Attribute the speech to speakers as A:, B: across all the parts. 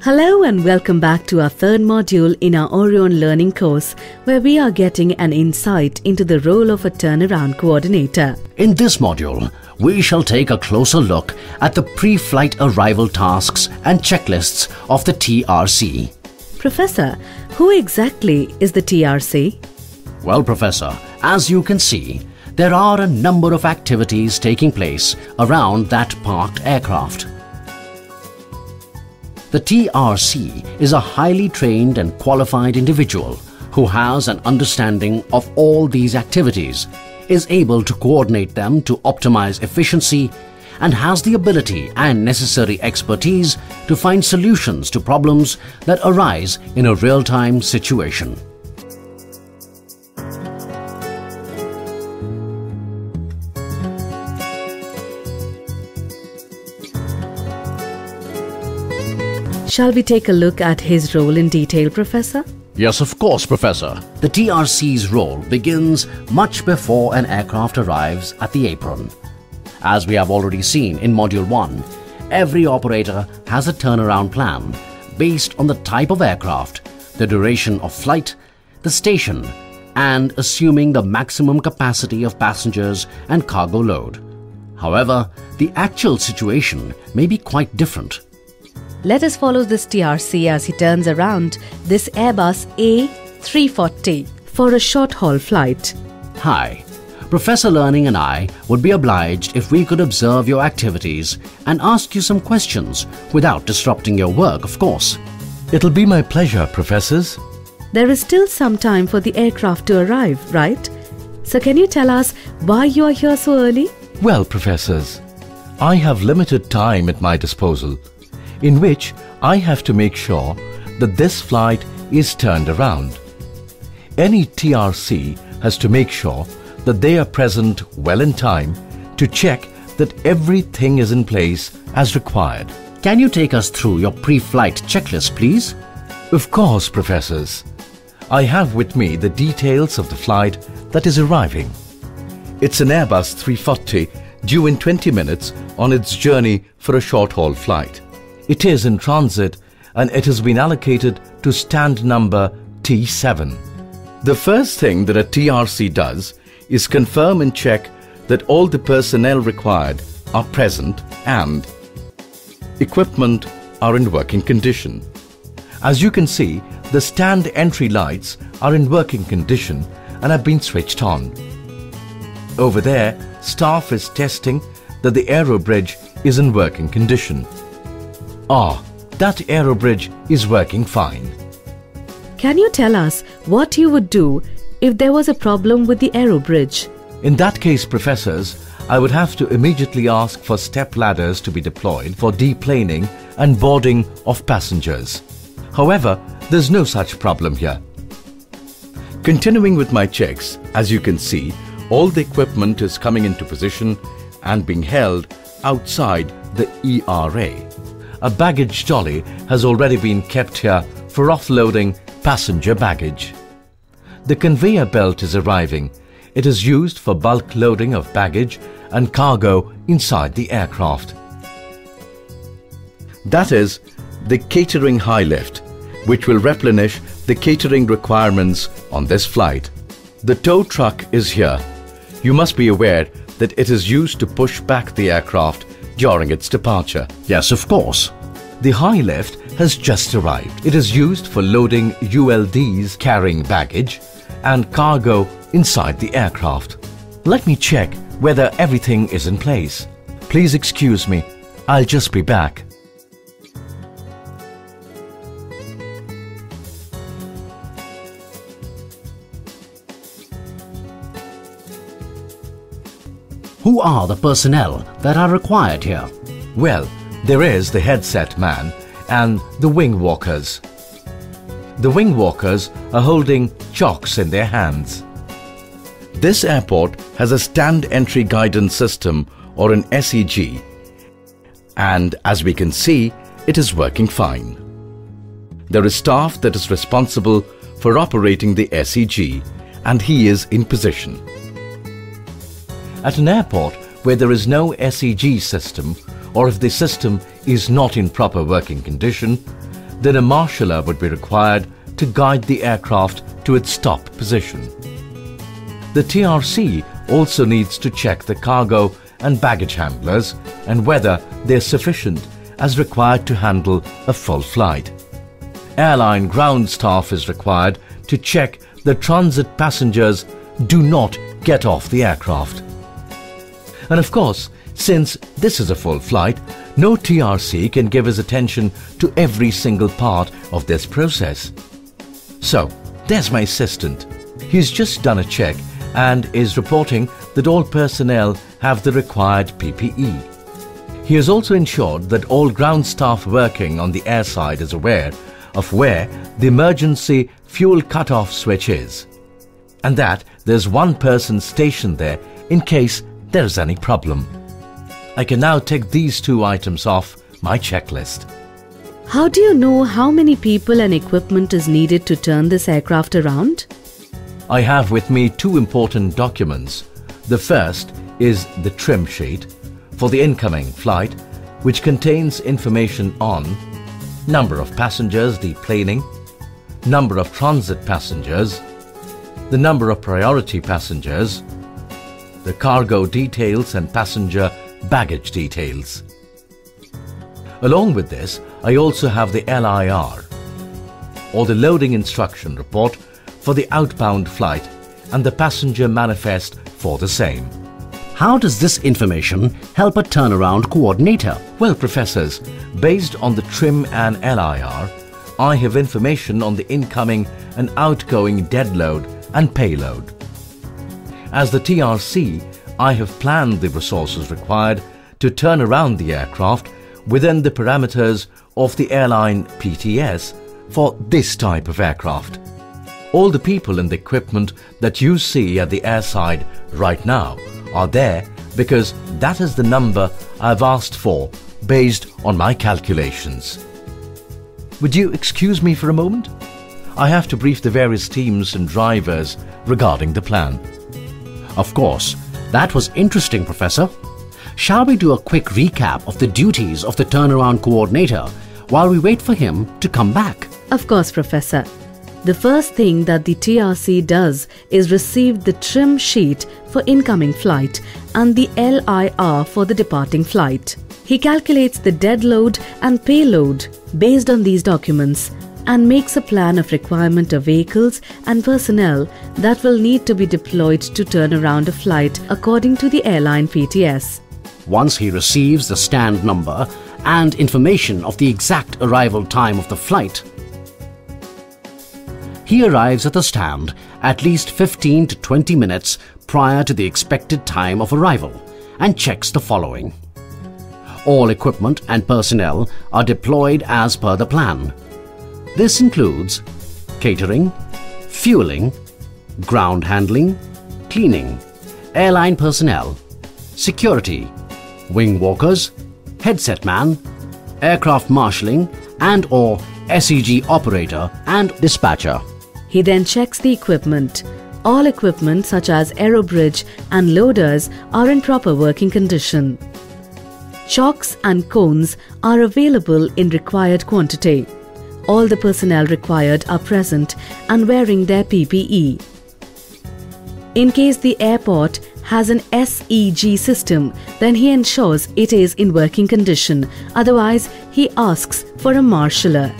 A: Hello and welcome back to our third module in our Orion Learning course, where we are getting an insight into the role of a turnaround coordinator.
B: In this module, we shall take a closer look at the pre-flight arrival tasks and checklists of the TRC.
A: Professor, who exactly is the TRC?
B: Well, Professor, as you can see, there are a number of activities taking place around that parked aircraft. The TRC is a highly trained and qualified individual who has an understanding of all these activities, is able to coordinate them to optimize efficiency, and has the ability and necessary expertise to find solutions to problems that arise in a real-time situation.
A: Shall we take a look at his role in detail, Professor?
B: Yes, of course, Professor. The TRC's role begins much before an aircraft arrives at the apron. As we have already seen in Module 1, every operator has a turnaround plan based on the type of aircraft, the duration of flight, the station, and assuming the maximum capacity of passengers and cargo load. However, the actual situation may be quite different.
A: Let us follow this TRC as he turns around this Airbus A340 for a short-haul flight.
B: Hi, Professor Learning and I would be obliged if we could observe your activities and ask you some questions without disrupting your work, of course.
C: It'll be my pleasure, Professors.
A: There is still some time for the aircraft to arrive, right? So can you tell us why you are here so early?
C: Well, Professors, I have limited time at my disposal, in which I have to make sure that this flight is turned around. Any TRC has to make sure that they are present well in time to check that everything is in place as required.
B: Can you take us through your pre-flight checklist, please?
C: Of course, Professors. I have with me the details of the flight that is arriving. It's an Airbus 340 due in 20 minutes on its journey for a short-haul flight. It is in transit and it has been allocated to stand number T7. The first thing that a TRC does is confirm and check that all the personnel required are present and equipment are in working condition. As you can see, the stand entry lights are in working condition and have been switched on. Over there, staff is testing that the aerobridge is in working condition. That aerobridge is working fine.
A: Can you tell us what you would do if there was a problem with the aerobridge?
C: In that case, Professors, I would have to immediately ask for step ladders to be deployed for deplaning and boarding of passengers. However, there's no such problem here. Continuing with my checks, as you can see, all the equipment is coming into position and being held outside the ERA. A baggage dolly has already been kept here for offloading passenger baggage. The conveyor belt is arriving. It is used for bulk loading of baggage and cargo inside the aircraft. That is the catering high lift, which will replenish the catering requirements on this flight. The tow truck is here. You must be aware that it is used to push back the aircraft during its departure.
B: Yes, of course.
C: The high lift has just arrived. It is used for loading ULDs carrying baggage and cargo inside the aircraft. Let me check whether everything is in place. Please excuse me, I'll just be back.
B: Who are the personnel that are required here?
C: Well, there is the headset man and the wing walkers. The wing walkers are holding chocks in their hands. This airport has a stand entry guidance system or an SEG, and as we can see, it is working fine. There is staff that is responsible for operating the SEG and he is in position. At an airport where there is no SEG system, or if the system is not in proper working condition, then a marshaller would be required to guide the aircraft to its stop position. The TRC also needs to check the cargo and baggage handlers and whether they are sufficient as required to handle a full flight. Airline ground staff is required to check that transit passengers do not get off the aircraft. And of course, since this is a full flight, no TRC can give his attention to every single part of this process. So, there's my assistant. He's just done a check and is reporting that all personnel have the required PPE. He has also ensured that all ground staff working on the airside is aware of where the emergency fuel cut-off switch is, and that there's one person stationed there in case there's any problem. I can now take these 2 items off my checklist.
A: How do you know how many people and equipment is needed to turn this aircraft around?
C: I have with me 2 important documents. The first is the trim sheet for the incoming flight, which contains information on number of passengers deplaning, number of transit passengers, the number of priority passengers, the cargo details and passenger baggage details. Along with this, I also have the LIR, or the loading instruction report for the outbound flight, and the passenger manifest for the same.
B: How does this information help a turnaround coordinator?
C: Well, professors, based on the trim and LIR, I have information on the incoming and outgoing deadload and payload. As the TRC, I have planned the resources required to turn around the aircraft within the parameters of the airline PTS for this type of aircraft. All the people and the equipment that you see at the airside right now are there because that is the number I've asked for based on my calculations. Would you excuse me for a moment? I have to brief the various teams and drivers regarding the plan.
B: Of course, that was interesting, Professor. Shall we do a quick recap of the duties of the turnaround coordinator while we wait for him to come back?
A: Of course, Professor. The first thing that the TRC does is receive the trim sheet for incoming flight and the LIR for the departing flight. He calculates the deadload and payload based on these documents and makes a plan of requirement of vehicles and personnel that will need to be deployed to turn around a flight according to the airline PTS.
B: Once he receives the stand number and information of the exact arrival time of the flight, he arrives at the stand at least 15 to 20 minutes prior to the expected time of arrival and checks the following. All equipment and personnel are deployed as per the plan. This includes catering, fueling, ground handling, cleaning, airline personnel, security, wing walkers, headset man, aircraft marshalling and/or SEG operator and dispatcher.
A: He then checks the equipment. All equipment such as aerobridge and loaders are in proper working condition. Chocks and cones are available in required quantity. All the personnel required are present and wearing their PPE. In case the airport has an SEG system, then he ensures it is in working condition. Otherwise, he asks for a marshaller.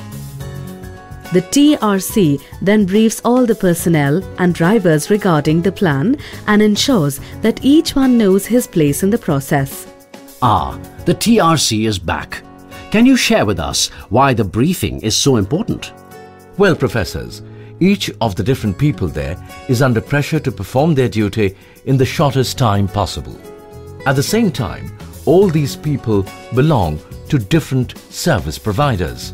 A: The TRC then briefs all the personnel and drivers regarding the plan and ensures that each one knows his place in the process.
B: Ah, the TRC is back. Can you share with us why the briefing is so important?
C: Well, professors, each of the different people there is under pressure to perform their duty in the shortest time possible. At the same time, all these people belong to different service providers.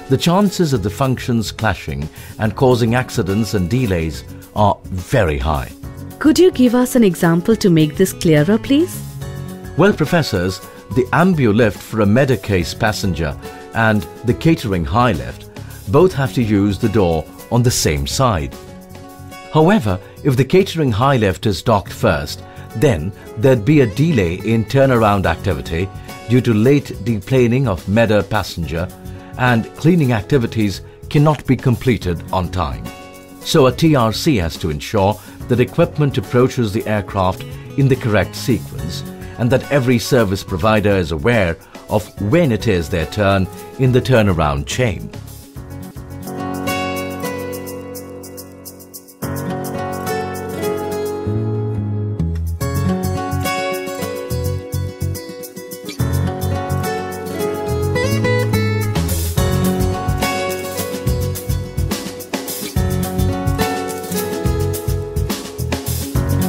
C: The chances of the functions clashing and causing accidents and delays are very high.
A: Could you give us an example to make this clearer, please?
C: Well, professors, the ambu-lift for a Medicase passenger and the catering high lift both have to use the door on the same side. However, if the catering high lift is docked first, Then there'd be a delay in turnaround activity due to late deplaning of MEDA passenger, and cleaning activities cannot be completed on time. So a TRC has to ensure that equipment approaches the aircraft in the correct sequence and that every service provider is aware of when it is their turn in the turnaround chain.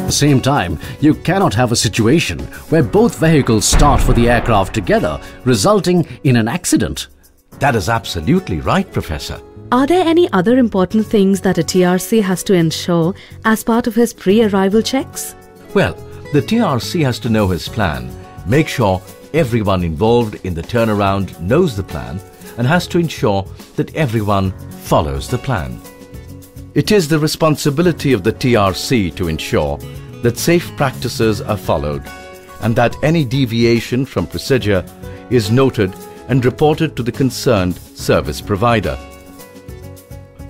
B: At the same time, you cannot have a situation where both vehicles start for the aircraft together, resulting in an accident.
C: That is absolutely right, Professor.
A: Are there any other important things that a TRC has to ensure as part of his pre-arrival checks?
C: Well, the TRC has to know his plan, make sure everyone involved in the turnaround knows the plan, and has to ensure that everyone follows the plan. It is the responsibility of the TRC to ensure that safe practices are followed and that any deviation from procedure is noted and reported to the concerned service provider.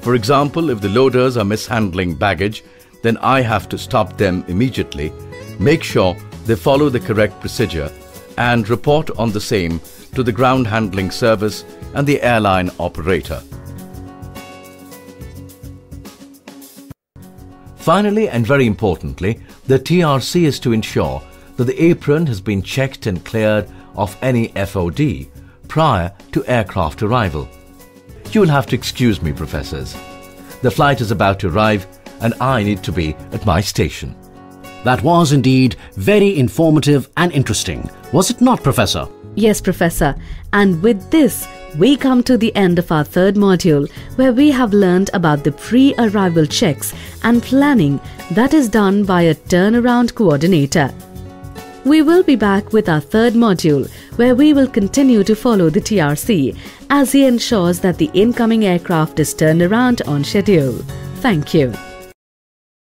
C: For example, if the loaders are mishandling baggage, then I have to stop them immediately, make sure they follow the correct procedure, and report on the same to the ground handling service and the airline operator. Finally, and very importantly, the TRC is to ensure that the apron has been checked and cleared of any FOD prior to aircraft arrival. You will have to excuse me, Professors. The flight is about to arrive and I need to be at my station.
B: That was indeed very informative and interesting, was it not, Professor?
A: Yes, Professor. And with this, we come to the end of our third module, where we have learned about the pre-arrival checks and planning that is done by a turnaround coordinator. We will be back with our third module, where we will continue to follow the TRC as he ensures that the incoming aircraft is turned around on schedule. Thank you.